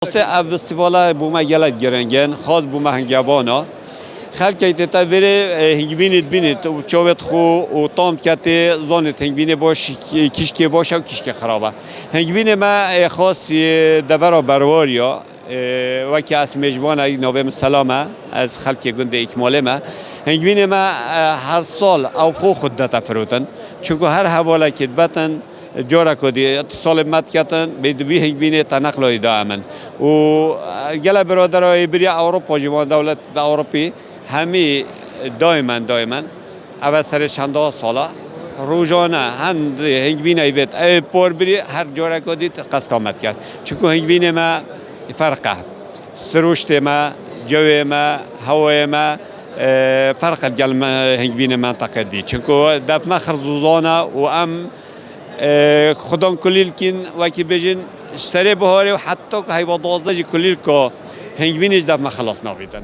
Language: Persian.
اب استفاده بوما گلت گرنگن خاص بوما هنگیوانا خلک ایت وره هنگوینت بینید و چوبت خو و تام کته زانت هنگوینه باش کیشکی باشه و کیشکی خرابه هنگوینه ما خاص دورا برواریا و که از میجوان ای نوام سلامه از خلک گنده اکماله ما هنگوینه ما هر سال او خو خود دتا فروتن چون هر حواله که بتن جورا کدی اتصال مت کردن به دوی هنگوینه تنقل دائما و گله برادرای بری اروپا جوان دولت اروپی همی دائما اول سر چند ساله روزانه هند هنگوینه ایت ای پر بری هر جورا کدی قصد آمد کرد چون هنگوینه ما فرقه سروشت ما جو ما هوای ما فرق الجلم هنگوینه منطقه دی چون دف ما خرزوزانه و ام خودم کلیل کن وکی بجن اشتری بهاری و حتی که هیوا 12 کلیل که هنگوینش دف ما خلاص نبودن.